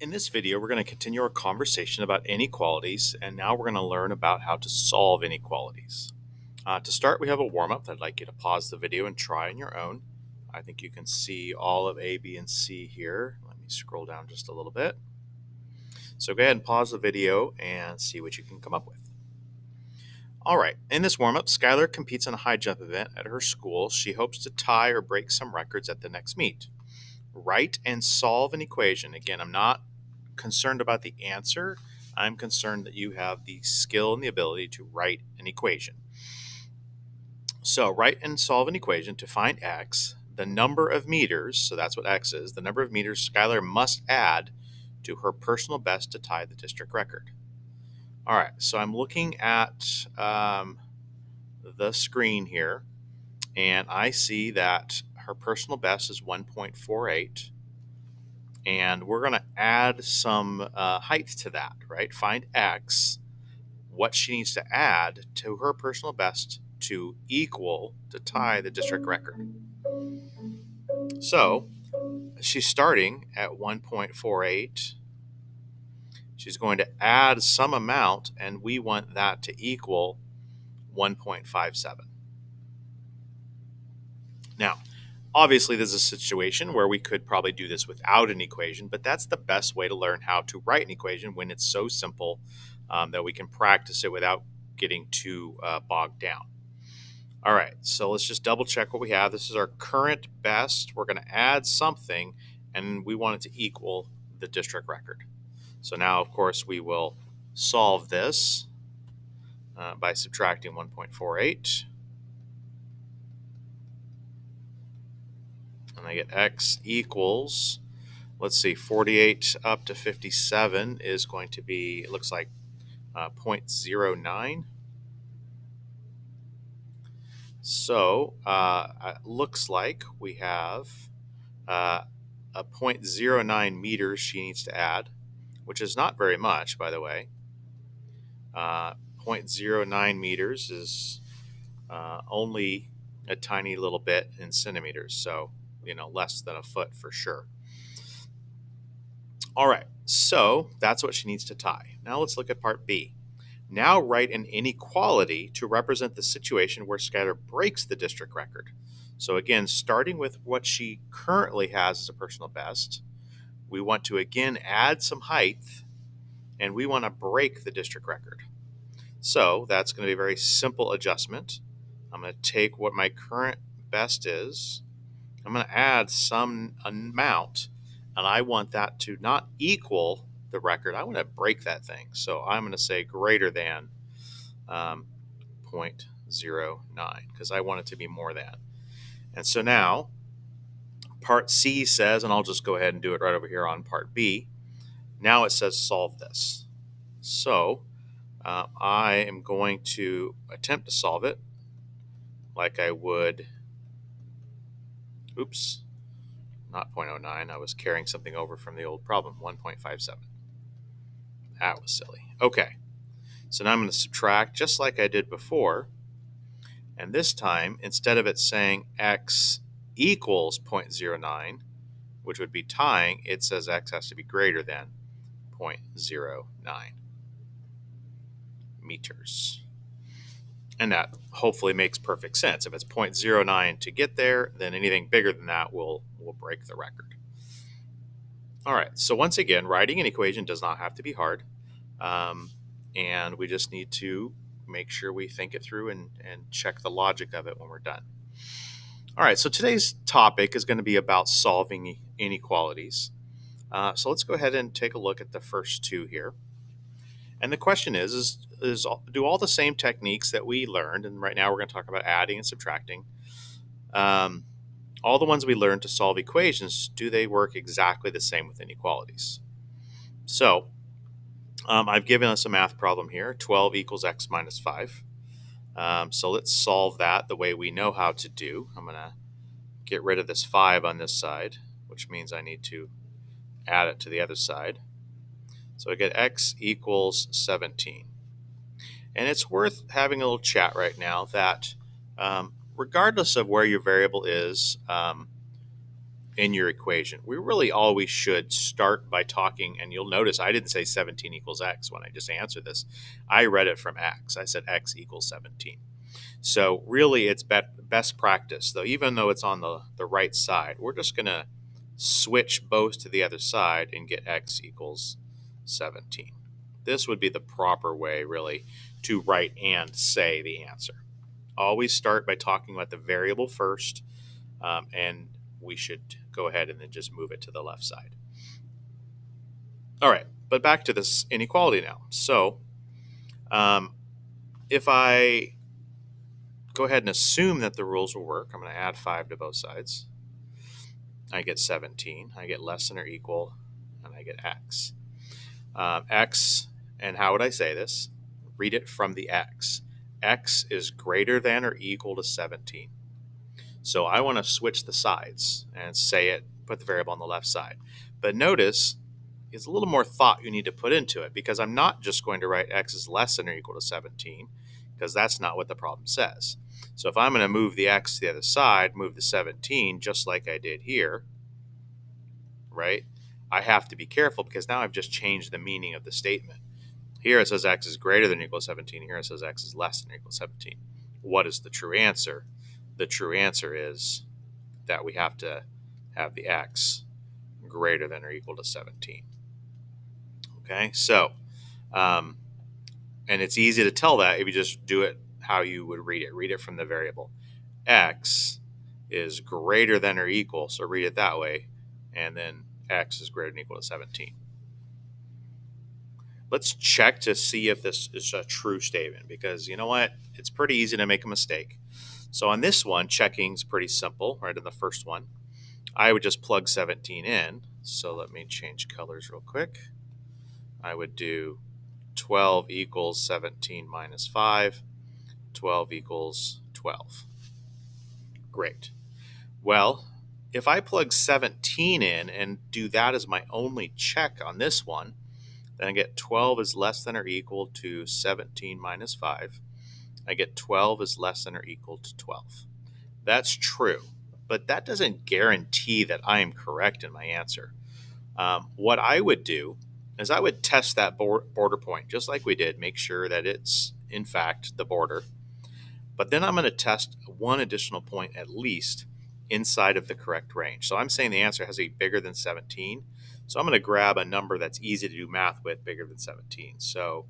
In this video, we're going to continue our conversation about inequalities, and now we're going to learn about how to solve inequalities. To start, we have a warm-up that I'd like you to pause the video and try on your own. I think you can see all of A, B, and C here. Let me scroll down just a little bit. So go ahead and pause the video and see what you can come up with. All right, in this warm-up, Skylar competes in a high jump event at her school. She hopes to tie or break some records at the next meet. Write and solve an equation. Again, I'm not concerned about the answer. I'm concerned that you have the skill and the ability to write an equation. So write and solve an equation to find x, the number of meters, so that's what x is, the number of meters Skylar must add to her personal best to tie the district record. All right, so I'm looking at the screen here, and I see that her personal best is 1.48. And we're going to add some height to that, right? Find x, what she needs to add to her personal best to tie the district record. So she's starting at 1.48. She's going to add some amount, and we want that to equal 1.57. Now, obviously, there's a situation where we could probably do this without an equation, but that's the best way to learn how to write an equation when it's so simple that we can practice it without getting too bogged down. All right, so let's just double check what we have. This is our current best. We're going to add something, and we want it to equal the district record. So now, of course, we will solve this by subtracting 1.48. And I get x equals, let's see, 48 up to 57 is going to be, it looks like 0.09. So it looks like we have a 0.09 meters she needs to add, which is not very much, by the way. 0.09 meters is only a tiny little bit in centimeters, so less than a foot for sure. All right, so that's what she needs to tie. Now let's look at part B. Now write an inequality to represent the situation where Skylar breaks the district record. So again, starting with what she currently has as a personal best, we want to again add some height, and we want to break the district record. So that's going to be a very simple adjustment. I'm going to take what my current best is, I'm going to add some amount, and I want that to not equal the record. I want to break that thing. So I'm going to say greater than 0.09 because I want it to be more than. And so now part C says, and I'll just go ahead and do it right over here on part B. Now it says solve this. So I am going to attempt to solve it like I would. Oops. Not 0.09. I was carrying something over from the old problem, 1.57. That was silly. Okay, so now I'm going to subtract just like I did before. And this time, instead of it saying x equals 0.09, which would be tying, it says x has to be greater than 0.09 meters. And that hopefully makes perfect sense. If it's 0.09 to get there, then anything bigger than that will break the record. All right, so once again, writing an equation does not have to be hard. And we just need to make sure we think it through and check the logic of it when we're done. All right, so today's topic is going to be about solving inequalities. So let's go ahead and take a look at the first two here. And the question is do all the same techniques that we learned, and right now we're going to talk about adding and subtracting, all the ones we learned to solve equations, do they work exactly the same with inequalities? So I've given us a math problem here, 12 equals x minus 5. So let's solve that the way we know how to do. I'm going to get rid of this 5 on this side, which means I need to add it to the other side. So I get x equals 17. And it's worth having a little chat right now that regardless of where your variable is, in your equation. We really always should start by talking, and you'll notice I didn't say 17 equals x when I just answered this. I read it from x. I said x equals 17. So really it's best practice, though, even though it's on the right side, we're just going to switch both to the other side and get x equals 17. This would be the proper way, really, to write and say the answer. Always start by talking about the variable first, and we should go ahead and then just move it to the left side. All right, but back to this inequality now. So if I go ahead and assume that the rules will work, I'm going to add 5 to both sides. I get 17. I get less than or equal, and I get x. X, and how would I say this? Read it from the x. X is greater than or equal to 17. So I want to switch the sides and say it, put the variable on the left side. But notice, it's a little more thought you need to put into it, because I'm not just going to write x is less than or equal to 17, because that's not what the problem says. So if I'm going to move the x to the other side, move the 17, just like I did here, right? I have to be careful, because now I've just changed the meaning of the statement. Here it says x is greater than or equal to 17. Here it says x is less than or equal to 17. What is the true answer? The true answer is that we have to have the x greater than or equal to 17. Okay, so, and it's easy to tell that if you just do it how you would read it. Read it from the variable. X is greater than or equal, so read it that way, and then x is greater than or equal to 17. Let's check to see if this is a true statement, because you know what? It's pretty easy to make a mistake. So on this one, checking is pretty simple, right? In the first one, I would just plug 17 in. So let me change colors real quick. I would do 12 equals 17 minus 5. 12 equals 12. Great. Well, if I plug 17 in and do that as my only check on this one, then I get 12 is less than or equal to 17 minus 5. I get 12 is less than or equal to 12. That's true, but that doesn't guarantee that I am correct in my answer. What I would do is I would test that border point, just like we did, make sure that it's, in fact, the border. But then I'm going to test one additional point at least inside of the correct range. So I'm saying the answer has to be bigger than 17. So I'm going to grab a number that's easy to do math with, bigger than 17. So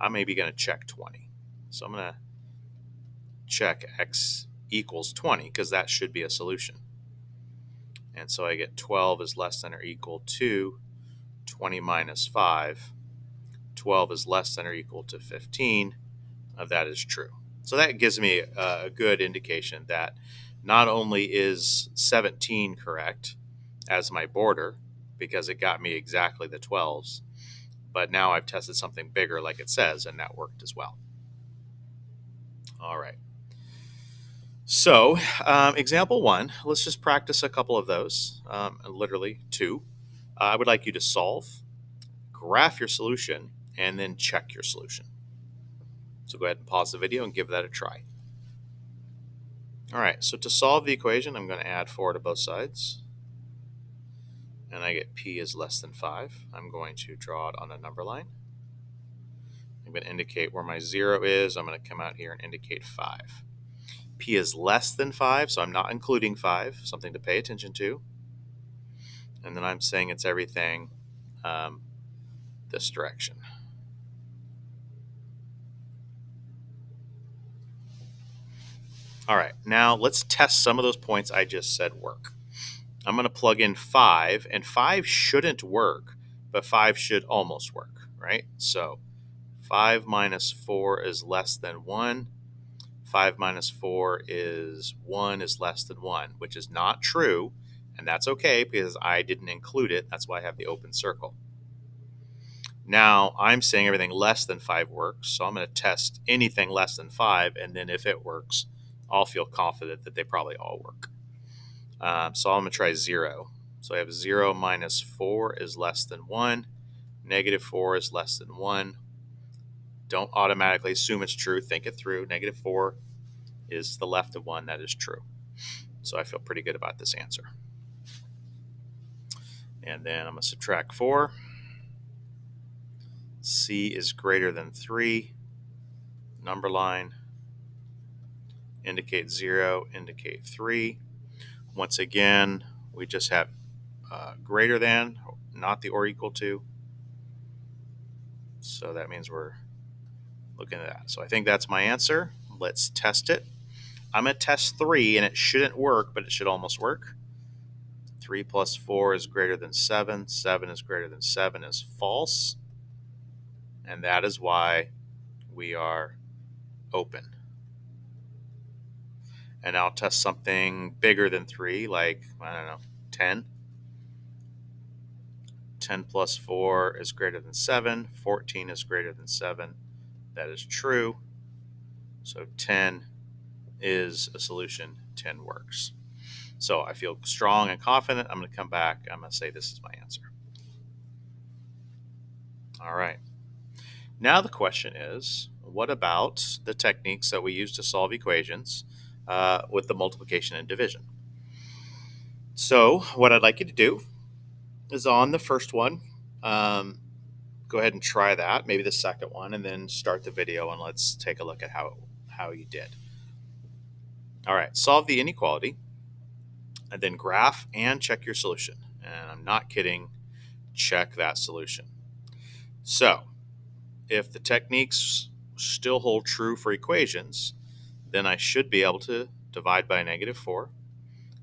I'm maybe going to check 20. So I'm going to check x equals 20, because that should be a solution. And so I get 12 is less than or equal to 20 minus 5. 12 is less than or equal to 15. That is true. So that gives me a good indication that not only is 17 correct as my border, because it got me exactly the 12s, but now I've tested something bigger like it says, and that worked as well. All right. So example 1, let's just practice a couple of those, literally 2. I would like you to solve, graph your solution, and then check your solution. So go ahead and pause the video and give that a try. All right, so to solve the equation, I'm going to add 4 to both sides. And I get p is less than 5. I'm going to draw it on a number line. I'm going to indicate where my 0 is. I'm going to come out here and indicate 5. P is less than 5, so I'm not including 5, something to pay attention to. And then I'm saying it's everything this direction. All right, now let's test some of those points I just said work. I'm going to plug in 5, and 5 shouldn't work, but 5 should almost work, right? So 5 minus 4 is less than 1. 5 minus 4 is 1 is less than 1, which is not true, and that's okay because I didn't include it. That's why I have the open circle. Now I'm saying everything less than 5 works, so I'm going to test anything less than 5, and then if it works, I'll feel confident that they probably all work. So I'm going to try 0. So I have 0 minus 4 is less than 1. Negative 4 is less than 1. Don't automatically assume it's true. Think it through. Negative 4 is the left of 1. That is true. So I feel pretty good about this answer. And then I'm going to subtract 4. C is greater than 3. Number line. Indicate 0, indicate 3. Once again, we just have greater than, not the or equal to. So that means we're looking at that. So I think that's my answer. Let's test it. I'm going to test 3, and it shouldn't work, but it should almost work. 3 plus 4 is greater than 7. 7 is greater than 7 is false. And that is why we are open. And I'll test something bigger than 3, like, I don't know, 10. 10 plus 4 is greater than 7. 14 is greater than 7. That is true. So 10 is a solution. 10 works. So I feel strong and confident. I'm going to come back. I'm going to say this is my answer. All right. Now the question is, what about the techniques that we use to solve equations with the multiplication and division? So what I'd like you to do is on the first one, go ahead and try that, maybe the second one, and then start the video and let's take a look at how you did. All right, solve the inequality and then graph and check your solution. And I'm not kidding, check that solution. So if the techniques still hold true for equations, then I should be able to divide by -4,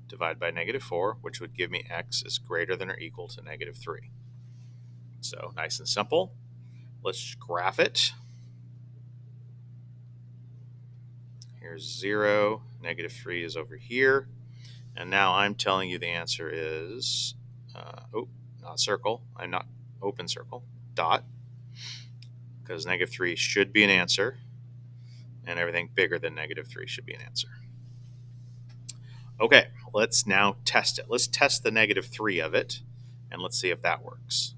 divide by -4, which would give me x is greater than or equal to -3. So nice and simple. Let's graph it. Here's 0, -3 is over here. And now I'm telling you the answer is, not circle, I'm not open circle, dot, because -3 should be an answer, and everything bigger than -3 should be an answer. Okay, let's now test it. Let's test the -3 of it, and let's see if that works.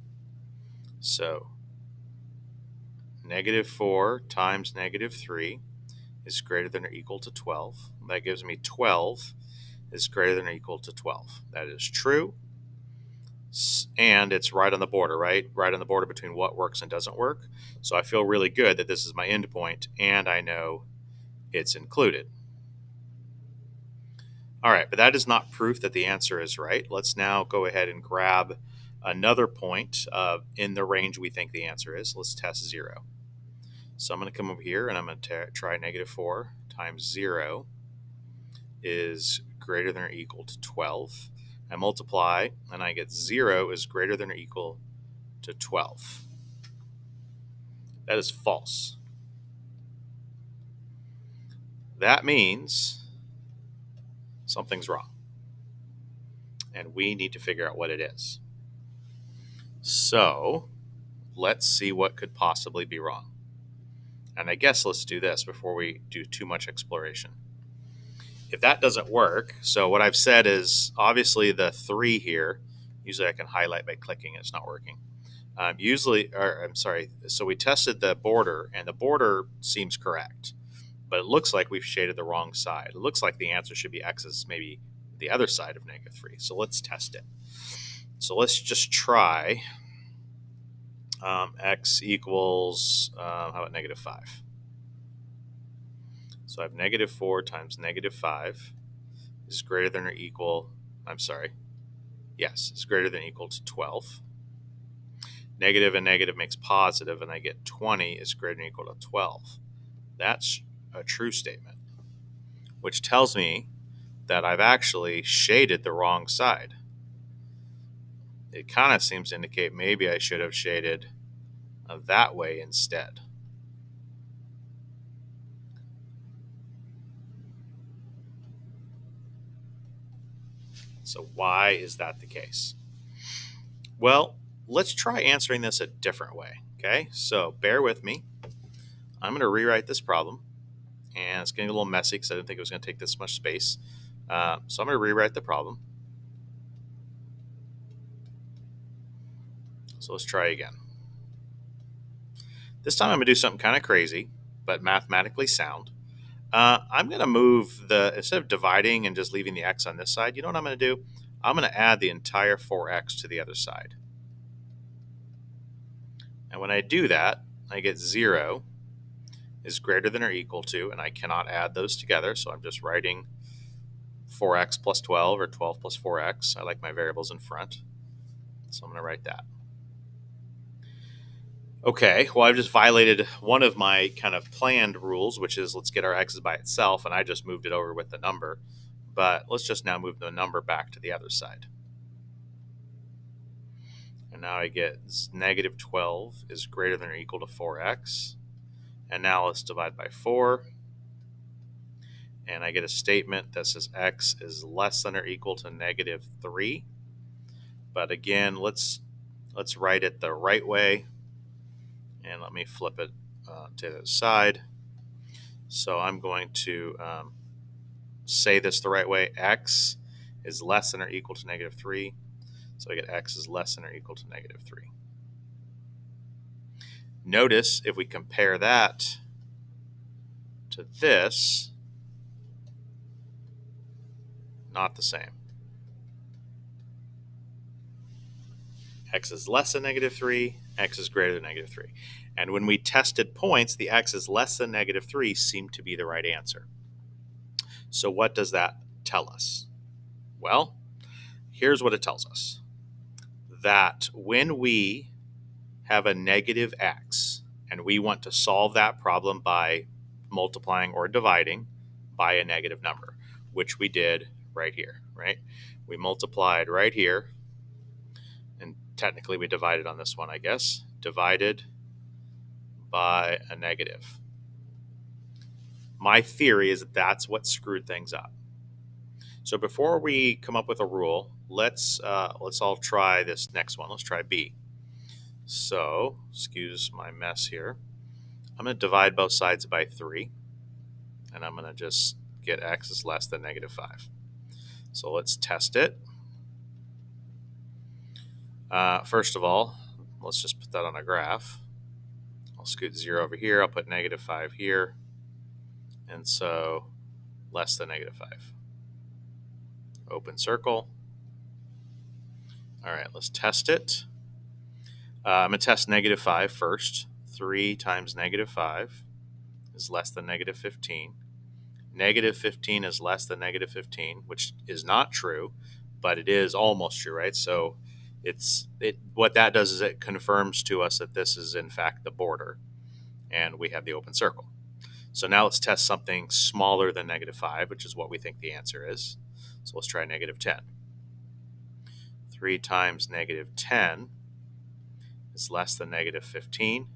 So, -4 times -3 is greater than or equal to 12. That gives me 12 is greater than or equal to 12. That is true. And it's right on the border, right? Right on the border between what works and doesn't work. So I feel really good that this is my endpoint, and I know it's included. All right, but that is not proof that the answer is right. Let's now go ahead and grab another point in the range we think the answer is. Let's test 0. So I'm going to come over here, and I'm going to try -4 times 0 is greater than or equal to 12. I multiply, and I get 0 is greater than or equal to 12. That is false. That means something's wrong, and we need to figure out what it is. So let's see what could possibly be wrong. And I guess let's do this before we do too much exploration. If that doesn't work, so what I've said is obviously the 3 here, usually I can highlight by clicking, it's not working. So we tested the border, and the border seems correct, but it looks like we've shaded the wrong side. It looks like the answer should be x is maybe the other side of -3. So let's test it. So let's just try x equals, how about -5? So I have -4 times -5 is greater than or equal, it's greater than or equal to 12. Negative and negative makes positive, and I get 20 is greater than or equal to 12. That's a true statement, which tells me that I've actually shaded the wrong side. It kind of seems to indicate maybe I should have shaded that way instead. So why is that the case? Well, let's try answering this a different way. Okay, so bear with me. I'm going to rewrite this problem, and it's getting a little messy because I didn't think it was going to take this much space. So I'm going to rewrite the problem. So let's try again. This time I'm going to do something kind of crazy, but mathematically sound. I'm going to move instead of dividing and just leaving the x on this side, you know what I'm going to do? I'm going to add the entire 4x to the other side. And when I do that, I get 0 is greater than or equal to, and I cannot add those together, so I'm just writing 4x plus 12 or 12 plus 4x. I like my variables in front, so I'm going to write that. Okay, well, I've just violated one of my kind of planned rules, which is let's get our x's by itself, and I just moved it over with the number. But let's just now move the number back to the other side. And now I get negative 12 is greater than or equal to 4x. And now let's divide by 4. And I get a statement that says x is less than or equal to negative 3. But again, let's write it the right way. And let me flip it to the side. So I'm going to say this the right way. X is less than or equal to negative 3. So I get x is less than or equal to negative 3. Notice if we compare that to this, not the same. X is less than negative 3, x is greater than negative 3. And when we tested points, the x is less than negative 3 seemed to be the right answer. So what does that tell us? Well, here's what it tells us. That when we have a negative x and we want to solve that problem by multiplying or dividing by a negative number, which we did right here, right? We multiplied right here, and technically we divided on this one, I guess, divided by a negative. My theory is that that's what screwed things up. So before we come up with a rule, let's all try this next one. Let's try b. So, excuse my mess here. I'm going to divide both sides by 3, and I'm going to just get x is less than negative 5. So let's test it. First of all, let's just put that on a graph. I'll scoot 0 over here. I'll put negative 5 here. And so less than negative 5. Open circle. All right, let's test it. I'm going to test negative 5 first. 3 times negative 5 is less than negative 15. Negative 15 is less than negative 15, which is not true, but it is almost true, right? So what that does is it confirms to us that this is in fact the border, and we have the open circle. So now let's test something smaller than negative 5, which is what we think the answer is. So let's try negative 10. 3 times negative 10 is less than negative 15.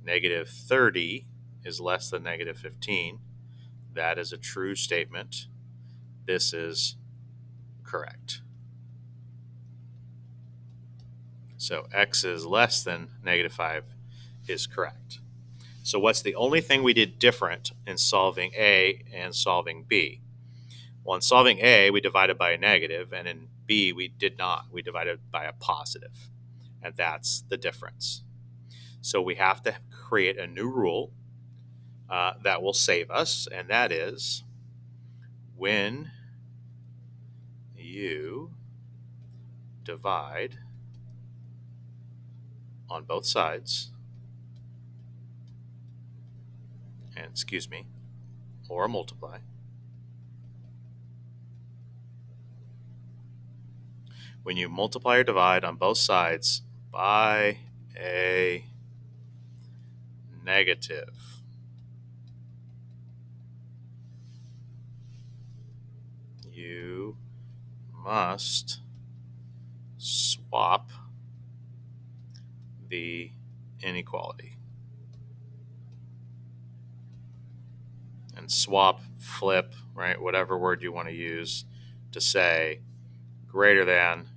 Negative 30 is less than negative 15. That is a true statement. This is correct. So x is less than negative 5 is correct. So what's the only thing we did different in solving A and solving B? Well, in solving A, we divided by a negative, and in B, we did not. We divided by a positive, and that's the difference. So we have to create a new rule that will save us, and that is when you divide on both sides, and or multiply, when you multiply or divide on both sides by a negative, you must swap the inequality. And swap, flip, right, whatever word you want to use to say greater than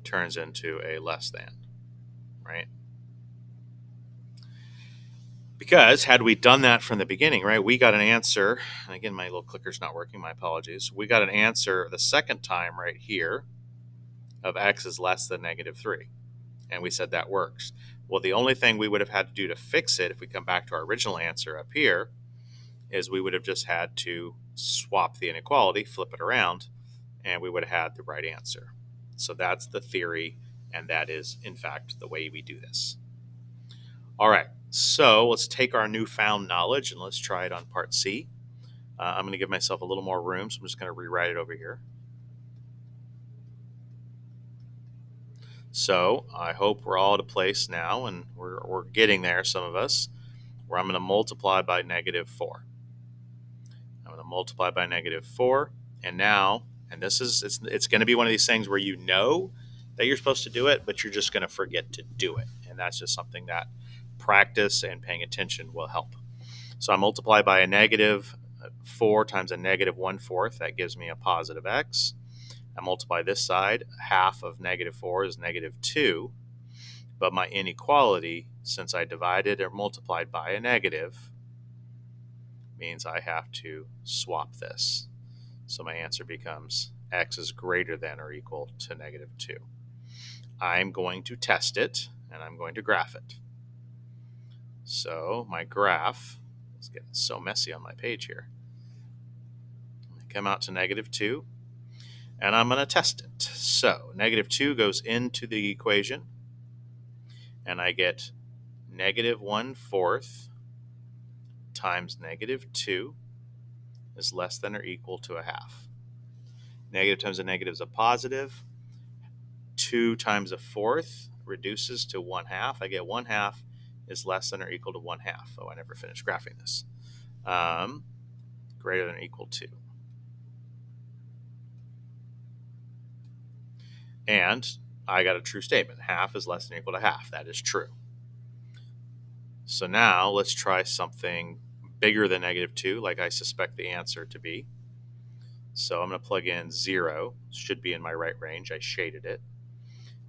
turns into a less than, right? Because had we done that from the beginning, right, we got an answer. And again, my little clicker's not working. My apologies. We got an answer the second time right here of x is less than negative 3. And we said that works. Well, the only thing we would have had to do to fix it, if we come back to our original answer up here, is we would have just had to swap the inequality, flip it around, and we would have had the right answer. So that's the theory, and that is, in fact, the way we do this. All right, so let's take our newfound knowledge and let's try it on part C. I'm going to give myself a little more room, so I'm just going to rewrite it over here. So I hope we're all at a place now, and we're getting there, some of us, where I'm going to multiply by -4. I'm going to multiply by -4, and now, and this is, it's going to be one of these things where you know that you're supposed to do it, but you're just going to forget to do it. And that's just something that practice and paying attention will help. So I multiply by a -4 times a -1/4. That gives me a positive x. I multiply this side. Half of -4 is -2. But my inequality, since I divided or multiplied by a negative, means I have to swap this. So my answer becomes x is greater than or equal to -2. I'm going to test it, and I'm going to graph it. So my graph is getting so messy on my page here. I come out to -2, and I'm going to test it. So -2 goes into the equation, and I get -1/4 times -2 is less than or equal to a half. Negative times a negative is a positive. 2 times a fourth reduces to 1/2. I get 1/2 is less than or equal to 1/2. Oh, I never finished graphing this. Greater than or equal to. And I got a true statement. Half is less than or equal to half. That is true. So now let's try something bigger than -2, like I suspect the answer to be. So I'm going to plug in 0. Should be in my right range. I shaded it.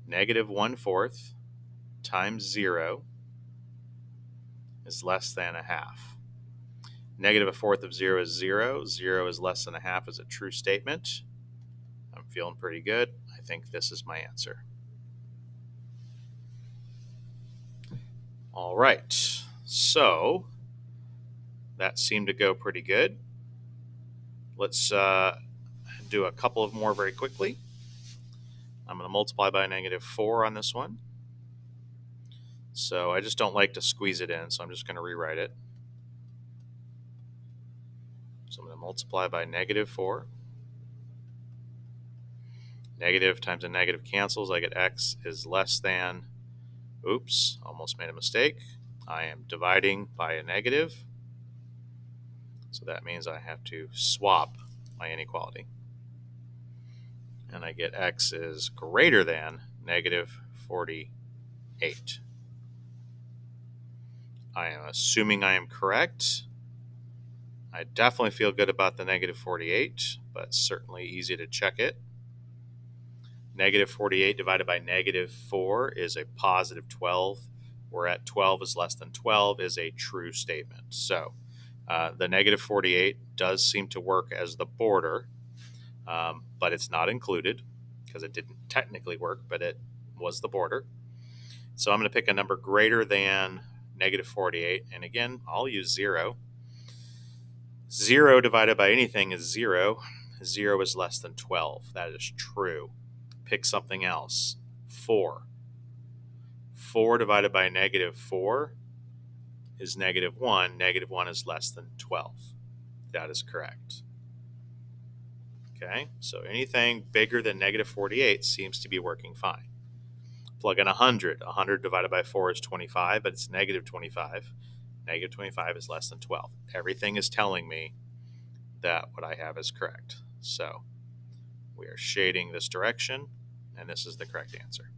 -1/4 times 0 is less than a half. -1/4 of 0 is 0. 0 is less than a half is a true statement. I'm feeling pretty good. I think this is my answer. All right. So that seemed to go pretty good. Let's do a couple of more very quickly. I'm going to multiply by -4 on this one. So I just don't like to squeeze it in, so I'm just going to rewrite it. So I'm going to multiply by -4. Negative times a negative cancels. I get x is less than, oops, almost made a mistake. I am dividing by a negative. So that means I have to swap my inequality. And I get x is greater than -48. I am assuming I am correct. I definitely feel good about the -48, but certainly easy to check it. -48 divided by -4 is a positive 12, where at 12 is less than 12 is a true statement. So the -48 does seem to work as the border, but it's not included because it didn't technically work, but it was the border. So I'm going to pick a number greater than -48, and again, I'll use 0. 0 divided by anything is 0. 0 is less than 12. That is true. Pick something else. 4. 4 divided by -4 is -1. -1 is less than 12. That is correct. Okay, so anything bigger than -48 seems to be working fine. Plug in 100. 100 divided by 4 is 25, but it's -25. -25 is less than 12. Everything is telling me that what I have is correct. So we are shading this direction, and this is the correct answer.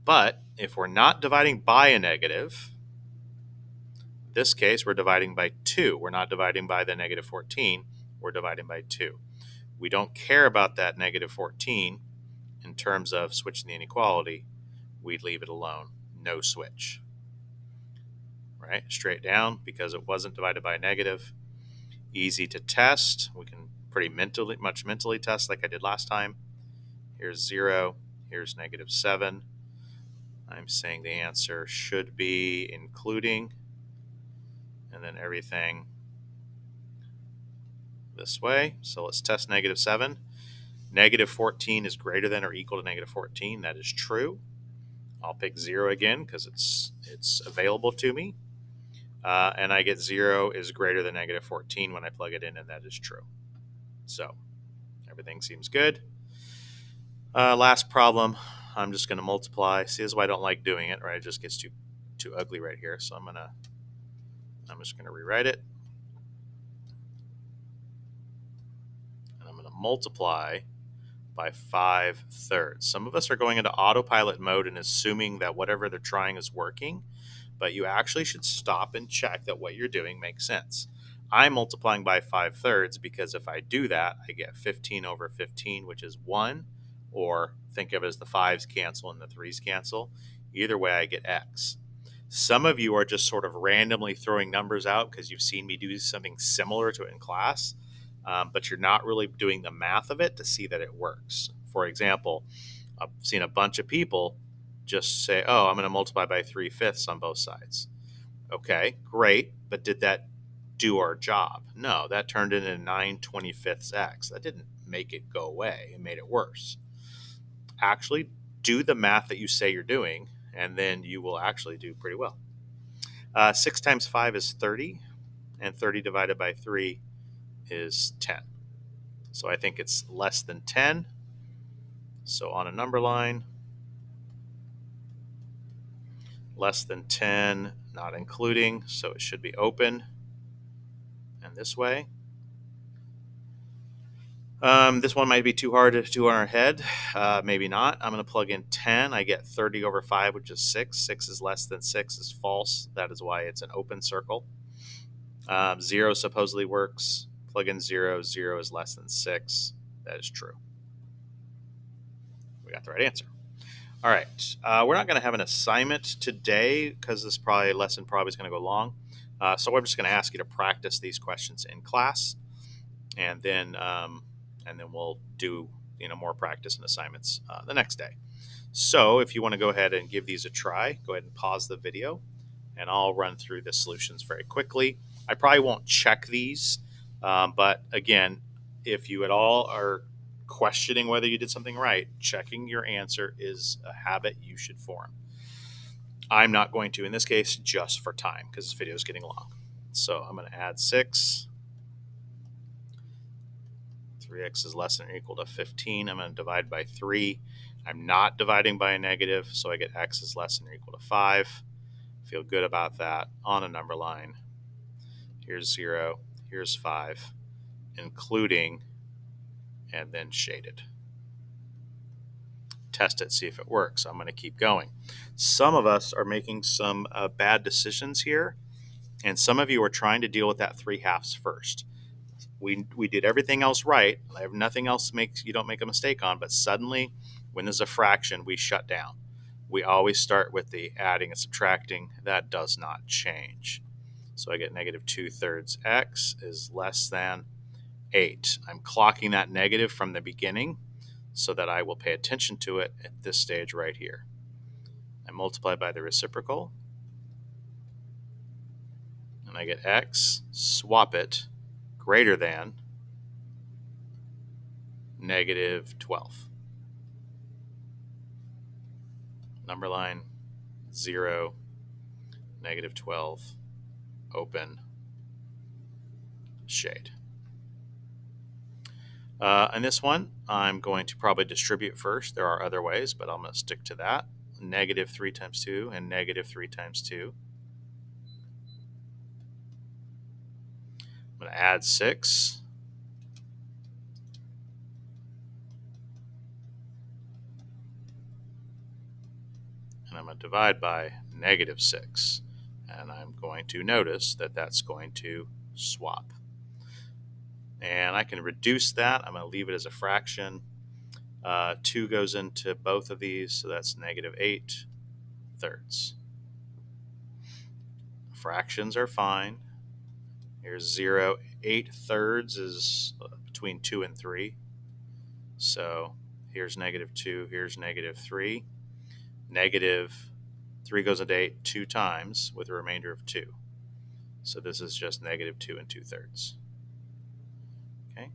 But if we're not dividing by a negative, in this case we're dividing by 2. We're not dividing by the -14. We're dividing by 2. We don't care about that -14 in terms of switching the inequality. We'd leave it alone. No switch. Right? Straight down because it wasn't divided by a negative. Easy to test. We can pretty much mentally test like I did last time. Here's 0. Here's -7. I'm saying the answer should be including, and then everything this way. So let's test -7. Negative 14 is greater than or equal to negative 14. That is true. I'll pick 0 again because it's available to me. And I get 0 is greater than negative 14 when I plug it in, and that is true. So everything seems good. Last problem, I'm just going to multiply. See, this is why I don't like doing it, right? It just gets too ugly right here. So I'm just going to rewrite it. And I'm going to multiply by 5/3. Some of us are going into autopilot mode and assuming that whatever they're trying is working, but you actually should stop and check that what you're doing makes sense. I'm multiplying by 5/3 because if I do that, I get 15 over 15, which is 1, or think of it as the 5's cancel and the 3's cancel. Either way, I get x. Some of you are just sort of randomly throwing numbers out because you've seen me do something similar to it in class, but you're not really doing the math of it to see that it works. For example, I've seen a bunch of people just say, oh, I'm going to multiply by 3/5 on both sides. Okay, great, but did that do our job? No, that turned into 9/25 x. That didn't make it go away, it made it worse. Actually, do the math that you say you're doing, and then you will actually do pretty well. 6 times 5 is 30, and 30 divided by 3 is 10. So I think it's less than 10. So on a number line, less than 10, not including, so it should be open. And this way. This one might be too hard to do on our head. Maybe not. I'm going to plug in 10. I get 30 over 5, which is 6. 6 is less than 6 is false. That is why it's an open circle. 0 supposedly works. Plug in 0. 0 is less than 6. That is true. We got the right answer. All right. We're not going to have an assignment today because this lesson probably is going to go long. So I'm just going to ask you to practice these questions in class, and then we'll do more practice and assignments the next day. So if you want to go ahead and give these a try, go ahead and pause the video, and I'll run through the solutions very quickly. I probably won't check these, but again, if you at all are questioning whether you did something right, checking your answer is a habit you should form. I'm not going to in this case just for time because this video is getting long. So I'm going to add 6. 3x is less than or equal to 15. I'm going to divide by 3. I'm not dividing by a negative, so I get x is less than or equal to 5. Feel good about that. On a number line, here's 0, here's 5, including, and then shaded. Test it, see if it works. I'm going to keep going. Some of us are making some bad decisions here, and some of you are trying to deal with that 3/2 first. We did everything else right. Nothing else you don't make a mistake on, but suddenly when there's a fraction, we shut down. We always start with the adding and subtracting. That does not change. So I get negative 2/3 x is less than 8. I'm clocking that negative from the beginning so that I will pay attention to it at this stage right here. I multiply by the reciprocal, and I get x, swap it, greater than negative 12. Number line, 0, negative 12, open, shade. In this one, I'm going to probably distribute first. There are other ways, but I'm going to stick to that. Negative 3 times 2 and negative 3 times 2. I'm going to add 6. And I'm going to divide by negative 6. And I'm going to notice that that's going to swap. And I can reduce that. I'm going to leave it as a fraction. 2 goes into both of these, so that's negative 8/3. Fractions are fine. Here's 0. 8/3 is between 2 and 3. So here's negative 2, here's negative 3. Negative 3 goes into 8 2 times with a remainder of 2. So this is just negative 2 2/3. Okay,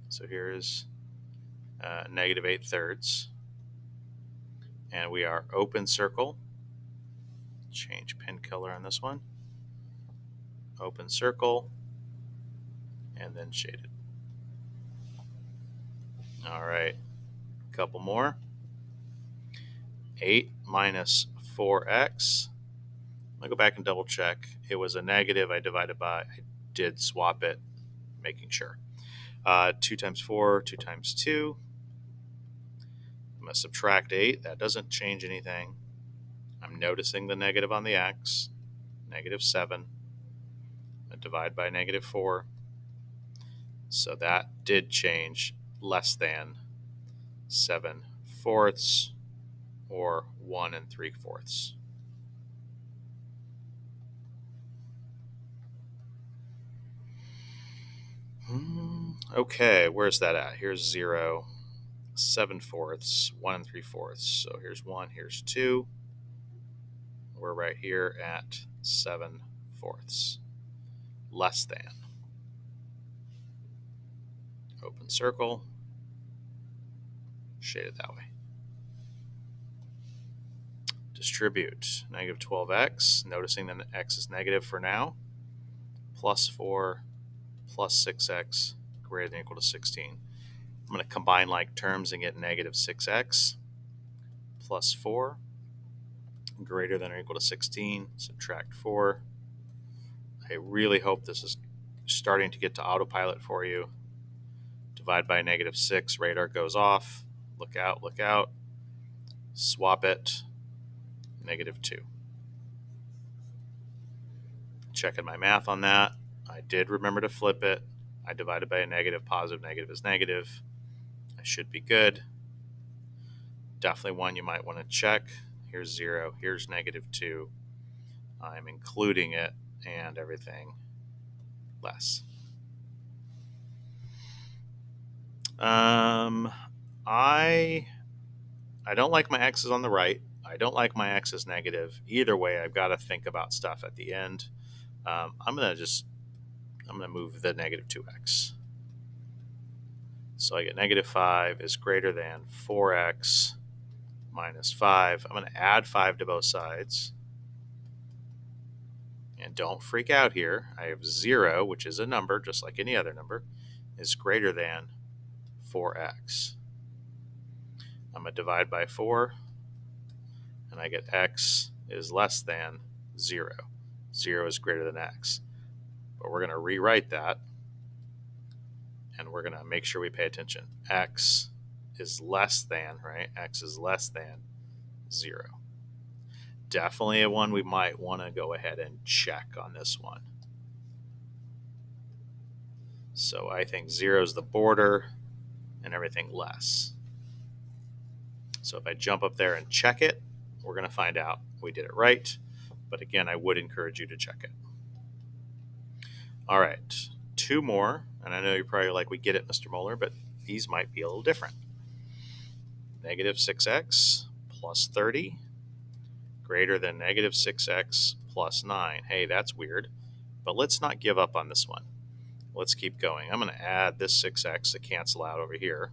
so here's negative 8/3. And we are open circle. Change pen color on this one. Open circle, and then shaded. All right, a couple more. 8 minus 4x. I'll go back and double check. It was a negative. I divided by, I did swap it, making sure. 2 times 4, 2 times 2. I'm going to subtract 8. That doesn't change anything. I'm noticing the negative on the x, negative 7. I divide by negative 4. So that did change, less than 7/4 or 1 3/4. Okay, where's that at? Here's 0, 7/4, 1 3/4. So here's 1, here's 2. We're right here at 7/4. Less than. Open circle. Shaded that way. Distribute. Negative 12x. Noticing that x is negative for now. Plus 4 plus 6x greater than or equal to 16. I'm going to combine like terms and get negative 6x plus 4 greater than or equal to 16. Subtract 4. I really hope this is starting to get to autopilot for you. Divide by negative 6. Radar goes off. Look out, look out. Swap it. Negative 2. Checking my math on that. I did remember to flip it. I divided by a negative. Positive, negative is negative. I should be good. Definitely one you might want to check. Here's 0. Here's negative 2. I'm including it and everything less. I don't like my x's on the right. I don't like my x's negative. Either way, I've got to think about stuff at the end. I'm gonna move the negative 2x. So I get negative 5 is greater than 4x minus 5. I'm going to add 5 to both sides. And don't freak out here. I have 0, which is a number, just like any other number, is greater than 4x. I'm going to divide by 4, and I get x is less than 0. 0 is greater than x. But we're going to rewrite that, and we're going to make sure we pay attention. X is less than, right? X is less than 0. Definitely a one we might want to go ahead and check on this one. So I think 0 is the border and everything less. So if I jump up there and check it, we're going to find out we did it right. But again, I would encourage you to check it. All right, 2 more. And I know you're probably like, we get it, Mr. Moeller, but these might be a little different. Negative 6x plus 30 greater than negative 6x plus 9. Hey, that's weird. But let's not give up on this one. Let's keep going. I'm going to add this 6x to cancel out over here,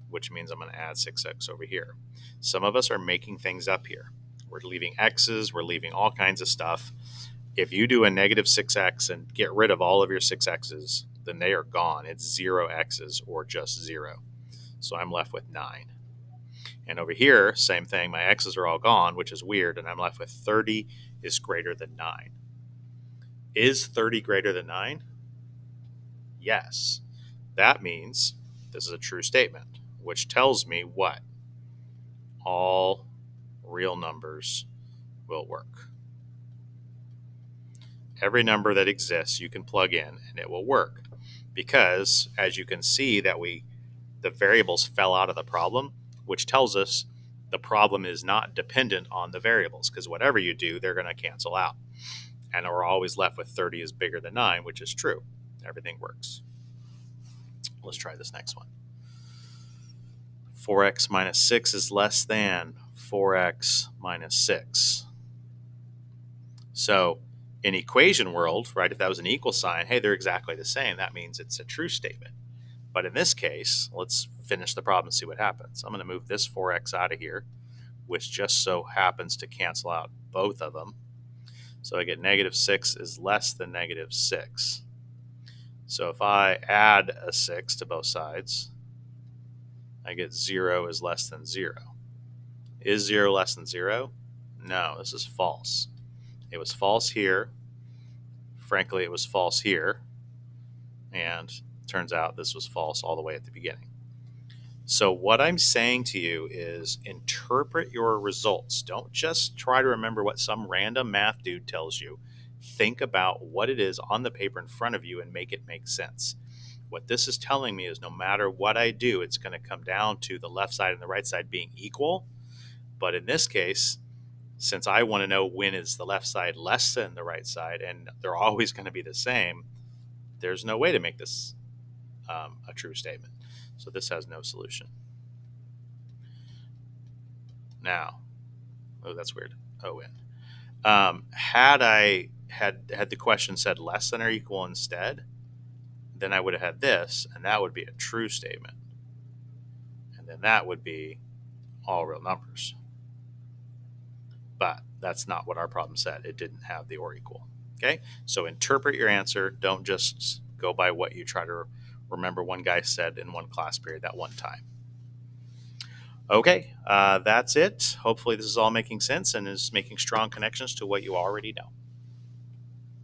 which means I'm going to add 6x over here. Some of us are making things up here. We're leaving x's. We're leaving all kinds of stuff. If you do a negative 6x and get rid of all of your 6x's, then they are gone. It's 0 x's or just 0. So I'm left with 9. And over here, same thing. My x's are all gone, which is weird, and I'm left with 30 is greater than 9. Is 30 greater than 9? Yes. That means this is a true statement, which tells me what? All real numbers will work. Every number that exists you can plug in and it will work, because as you can see that the variables fell out of the problem, which tells us the problem is not dependent on the variables, because whatever you do, they're going to cancel out. And we're always left with 30 is bigger than 9, which is true. Everything works. Let's try this next one. 4x minus 6 is less than 4x minus 6. So in equation world, right, if that was an equal sign, hey, they're exactly the same. That means it's a true statement. But in this case, let's finish the problem and see what happens. I'm going to move this 4x out of here, which just so happens to cancel out both of them. So I get negative 6 is less than negative 6. So if I add a 6 to both sides, I get 0 is less than 0. Is 0 less than 0? No, this is false. It was false here. Frankly, it was false here. And turns out this was false all the way at the beginning. So what I'm saying to you is interpret your results. Don't just try to remember what some random math dude tells you. Think about what it is on the paper in front of you and make it make sense. What this is telling me is no matter what I do, it's going to come down to the left side and the right side being equal. But in this case, since I want to know when is the left side less than the right side, and they're always going to be the same, there's no way to make this a true statement. So this has no solution. Now, oh, that's weird. Had I had the question said less than or equal instead, then I would have had this, and that would be a true statement. And then that would be all real numbers. But that's not what our problem said. It didn't have the or equal. Okay, so interpret your answer. Don't just go by what you try to remember one guy said in one class period that one time. Okay, that's it. Hopefully this is all making sense and is making strong connections to what you already know.